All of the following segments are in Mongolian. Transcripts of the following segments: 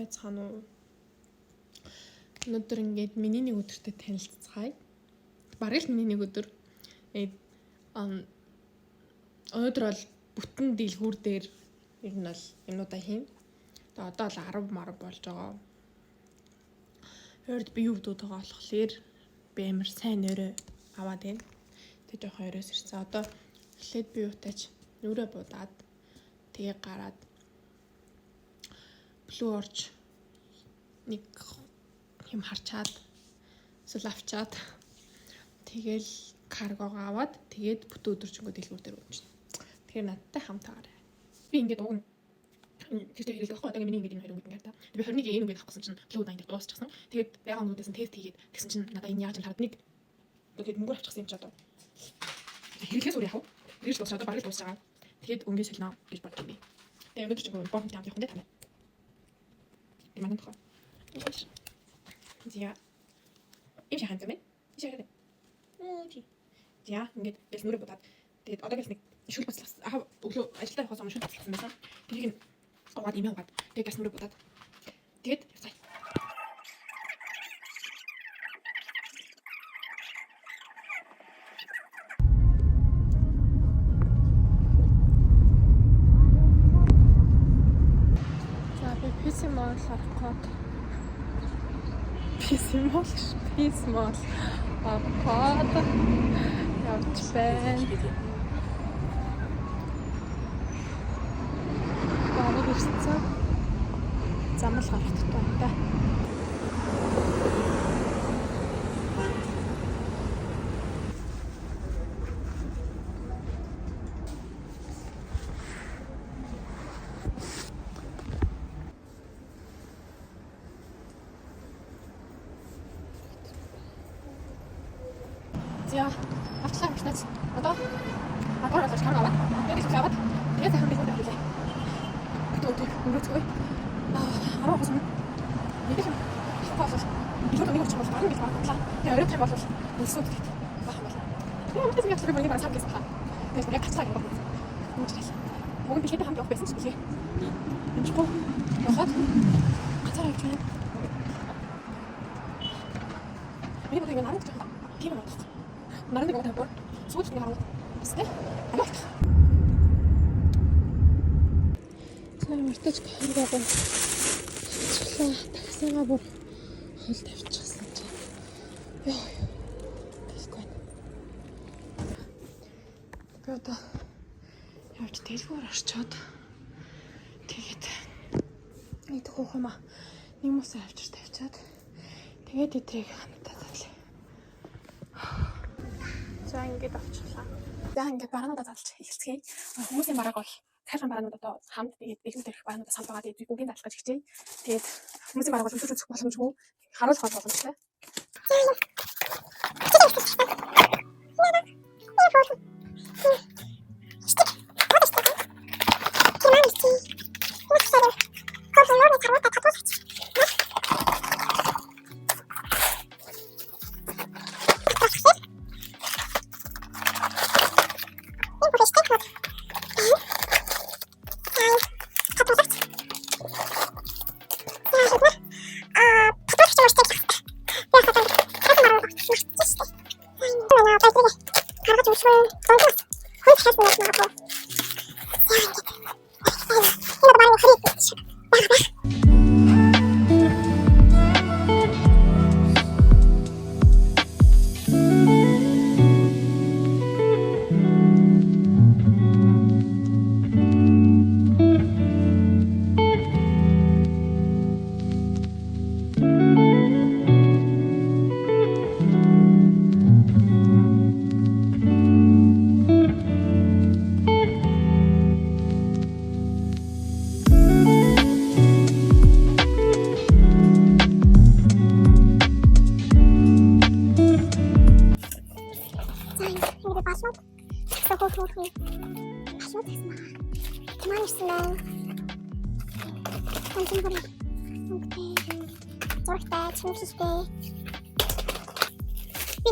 байцгаана уу? Өнөөдөр ингээд миний нэг өдөртөө танилццгаая. Бараг л миний нэг өдөр. Өнөөдөр бол бүтэн дэлгүүр дээр ер нь бол юмудаа хийн. Тэгээ одоо л 10 марв болж байгаа. Хойрд би юу гэдүүд байгаа болохоор би амар сайн нөрөө аваад байна. Тэг жоохон өрөөс ирсэн. Одоо эхлээд би утаач нүрээ будаад тэгээ гараад Blue Orch нэг юм харчаад эсвэл авчаад тэгэл каргогоо аваад тэгээд бүтэн өдөржингөө дэлгүүр дээр унжина. Тэгэхээр надтай хамтаарай. Би ингээд уг тэгтээ хэлээд байхгүй одоо миний ингээд энэ хоёр өнгөд ингээд та. Би 21 энэ өнгөд авах гэсэн чинь Blue Orch ингээд дуусчихсан. Тэгээд байгаа өнгөдөөс нь тест хийгээд тэгсэн чинь надаа энэ яаж хараад нэг тэгээд мөнгөөр авчихсан юм чи одоо. Хэрэглээс өөр яах вэ? Тэрж дуусаад одоо бараг дуусах. Тэгээд өнгөө солино гэж бодчих би. Тэгээд өнөөдөр чинь бомб таамт явах юм даа. Иман тохоо. Зя. Им шахам зэмэ. Ишээ. Тий. Зя ингээд бэлс нүрэ бодаад тэгээд одоо гэлс нэг шүл бацлаас өглөө ажилдаа явахаас өмнө шүл бацласан байсан. Тэрийг гоод имээ угаад тэгээд газ нүрэ бодаад тэгээд явцгаая. Писмол харахад писмол аваад явж байна. Бараг ирсэн. Замл гарах туфта. За, авчлаа гэнэ. Одоо агаараа ч хараа аваад. Тэгээд аваад. Тэгээд хам бэлэн тавилаа. Өтөө өнгөцгөө. 10 хос мөн. Нэг юм. Шоколад. Илүү нэг ч болох гэж бодлоо. Тэгээд өрөө тань болвол үлсүүд гэдэг. Баах юм байна. Тэгээд мэдээж яг нэг бараа сав гэсэн хаа. Тэгээд яг тацлаа гэх юм. Үгүй. Мөн би хэд хамт явах байсан ч гэлээ. Эмчгүй. Яхад. Гацаа явж байна. Би бодож байгаа нэг жоохон тийм байна. Нарны гоо тавьбар сүүлд нэг хараад бастай амт. Сайн мартаж хараагаа цэцлээ таксигаа бүр хол тавьчихсан чи. Яа. Тэсгүй. Би одоо явж дэлгүүр орчоод тэгээд нэг хөөхөмө нэг мус авчир тавьчаад тэгээд эдрийг хамтаа татлаа. За ингээд авчлаа. За ингээд бараануудаа залж эхэлцгээе. Хүмүүсийн бараг бол цайхан бараанууд одоо хамт тэгээд дэлгүүр дээрх бараануудаа самт байгаа тэгээд бүгдийг дадлах гэж хичээе. Тэгээд хүмүүсийн бараг бол өсөж боломжгүй. Харуулах боломжтой.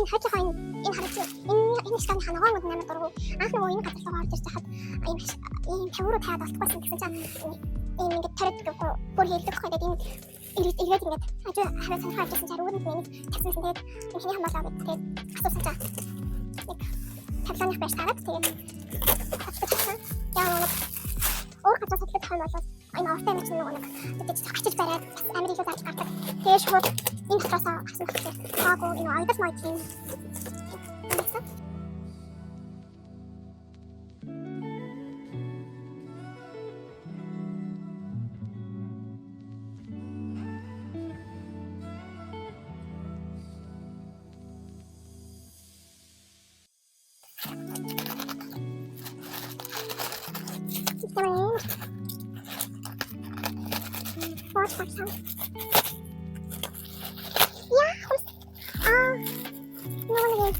энэ хажихаа энэ хараач энэ станы ханагоомод нэмэр дургу анх нөгөө энэ газар цагаар ирж хахад ийм тавруу таад алдчихсан гэсэн чинь ийм ингээд тарид бүр хэлдэг хойд ийм ирээд ингээд ажи хараа санахаа гэсэн чаар үүрэг нэг тавьсан тэгээд эхний хамаалаа гэдэг тэгээд асуусан цаа. Нэг тавлааных байж тараад тэгээд яа нэг өөр газар тоглох хойно болоод энэ ортой мэт нэг тэгээд очиж бариад Америкт зарж гардаг. Тэгээд шууд энэ дотроосоо гарсан багчаа. Таагүй энэ айдас маяг юм. Watch that sound. Yeah. No one again.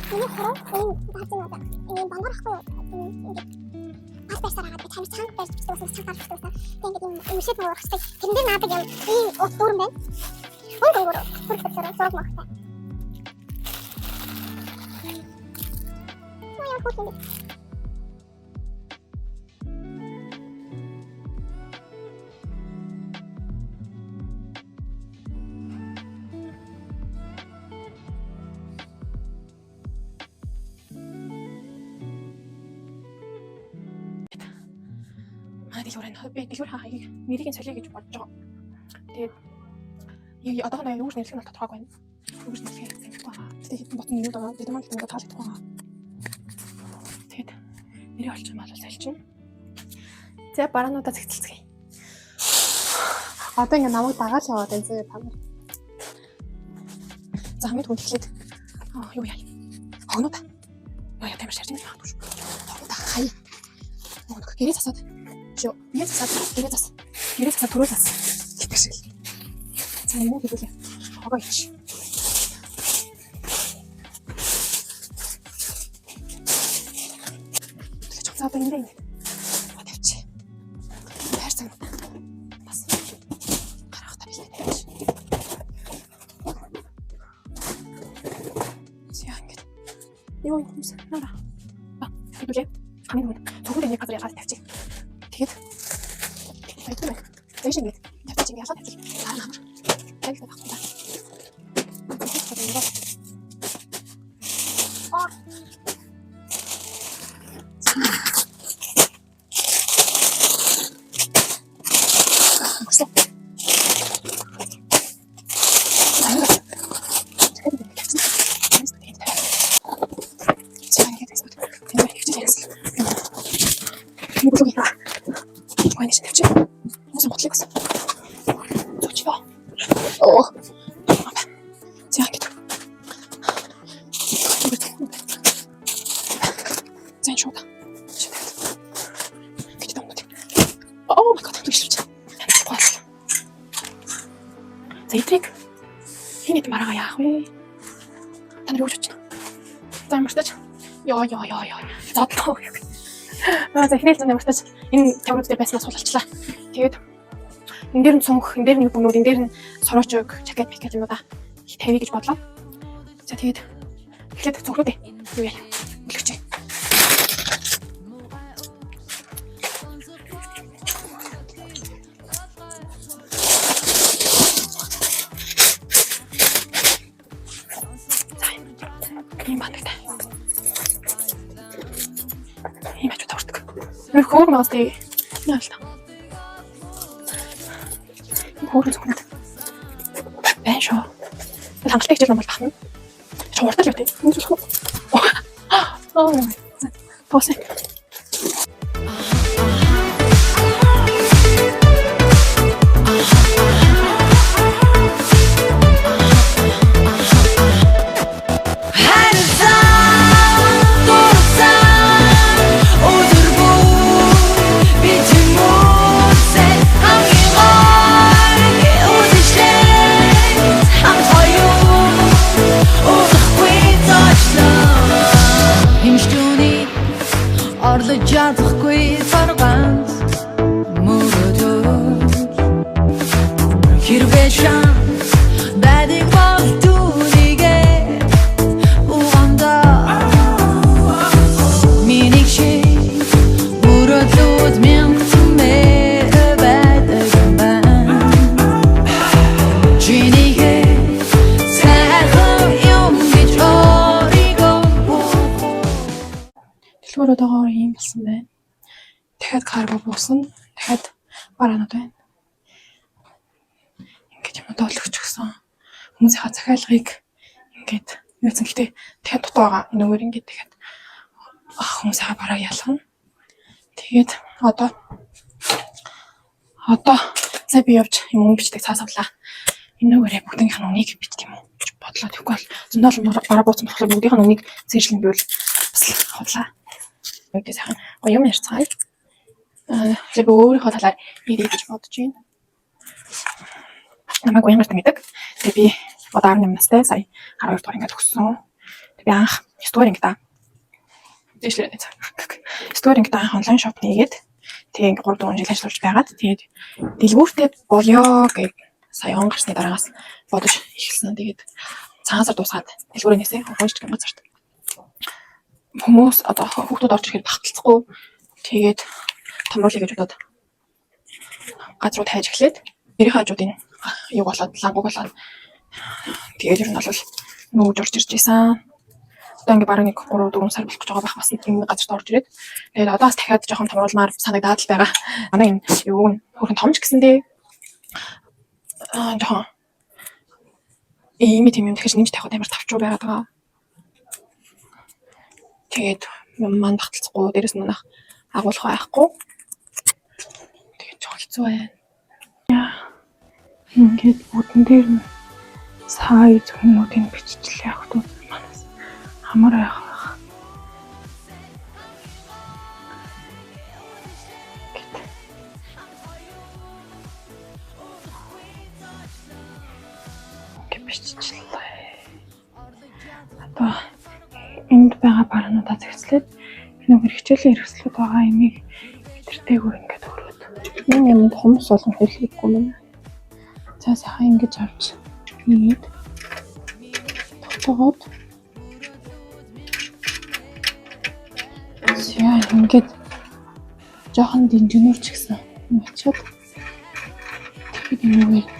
Ini hero, ini bahasa nada. Ini bangor aku. Ini apa sekarang ada time sangat terus sangat terus. Yang ini musik mau harus. Hindi nada yang ini otur men. Untung guru, berkecil soal maksa. Mau yang aku ini. Би дэлгүүр хаа нэрийг солиё гэж бодож байгаа. Тэгээд одоохондоо юу гэж нэрлэх нь тодорхойгүй байна. Юу гэж нэрлэх юм байна. Тэгээд ботны нэрүүд байгаа. Тэгээд маань ингээд таалагдах байгаа. Тэгээд нэрийг олчих юм бол сольчин. За бараануудаа зэгцэлцгээе. Одоо ингээд намайг дагаад яваад байна зэ та нар. За хамгийн түрүүнд эхлээд юу яа. Хогноо та. Яа таймер шарж байгаа юм шүү. Хогноо та хай. Нөгөө гэрээ засаад Гэрээ засаад түрүүлээс хийх шиг. За юм уу хэлээ. Хогоо ич. Тэгээд ч цаадаа ингэ. Тавьчих. Хайрцаг. Бас. Гарах та билээ. Яа ингэ. Юу юм бэ? Нара. Хэвлээ. Хамгийн өмнө цогцол нэг газар ягаад тавьчих. Тэгээд Тэгэж ингэ тавьчих яагаад тавьчих. Дараа нь хайх байх юм. За итрик хинэт марага яах вэ? Та нар юу гэж бодож байна? За ямартаж. Яа. За тоо. За ихнээл зэн ямартаж энэ таврууд дээр байснаа суулчлаа. Тэгээд энэ дээр нь цонх, энэ дээр нь бүгнүүд, энэ дээр нь сороочог, жакет пикет юмудаа их тавья гэж бодлоо. За тэгээд эхлээд цонхрууд юу яа. Үлгэж. Хөр мастыг яалта. Хөрөж зүгнэт. Бэн шоо. Хангалттай хичээл ном бол бахна. Шууртал юу гэдэг. Оо. Тосе. Ardlıcadıq farqant murdur Kirveşan bədik vaxtuniga uğanda Minik şey muradlud men qıtmet одоогоор ийм болсон байна. Дахиад карго буусан. Дахиад бараанууд байна. Ингээд юм доолгоч гсэн. Хүмүүсийн захиалгыг ингээд юусэн гэхдээ дахиад дутуу байгаа. Энэгээр ингээд дахиад хүмүүсийн бараа ялгана. Тэгээд одоо сая би явж юм бичдэг цаас авлаа. Энэгээр бүгдийнх нь үнийг бичдэг юм уу гэж бодлоо. Тэгвэл зөндөл бараа буусан болохоор бүгдийнх нь үнийг цээжлэн бивэл бас худлаа. Үгүй сайхан гоё юм ярьцгаая. Би өөрийнхөө талаар ирээ гэж бодож байна. Намайг гоё юмтай мэддэг. Тэгээ би одоо 18 настай сая 12 дугаар ингээд төгссөн. Тэгээ би анх 9 дугаар ангидаа анх онлайн шоп нээгээд тэгээ ингээд 3 жил ажиллаж байгаад тэгээд дэлгүүртээ болёо гэж сая он гарсны дараагаас бодож эхэлсэн. Тэгээд цаанасаар дуусгаад дэлгүүрээ нээсэн. Хонч гэн газарт. Хүмүүс одоо хүүхдүүд орж ирэхэд багталцахгүй тэгээд томруулъя гэж бодоод газруу тайж эхлээд нэрийн хажуудын юг болоод лангуг болоод тэгээд ер нь бол нүүж орж ирж байсан. Одоо ингээ бараг 3-4 сар болох гэж байгаа байх бас энэ газарт орж ирээд тэгээд одоо бас дахиад жоохон томруулмаар санагдаад л байгаа. Манай энэ юу н хөрхэн томч гэсэндээ жоохон ийм тийм юм дахиж нэмж тавихад амар тавчуу байгаад байгаа. Тэгээд маань багталцахгүй дээрэс нь манайх агуулах байхгүй. Тэгээд жоохон хэцүү байна. Ингээд бүгдэн дээр нь сая хүмүүсийн биччихлээ охтууд манаас амар айх байх. Ингээд биччихлээ. Одоо энд байгаа баруунуудаа зэгцлээд нөгөө хичээлийн хэрэгслүүд байгаа энийг илэртэйгээр ингээд өрөөд. Юмд хомс болгон хэлэхгүй юм. За сайхан ингэж авч нийт тогтоогоод яа ингэж жоохон динжинүүрч гисэн. Мачаад тэгээд нөгөө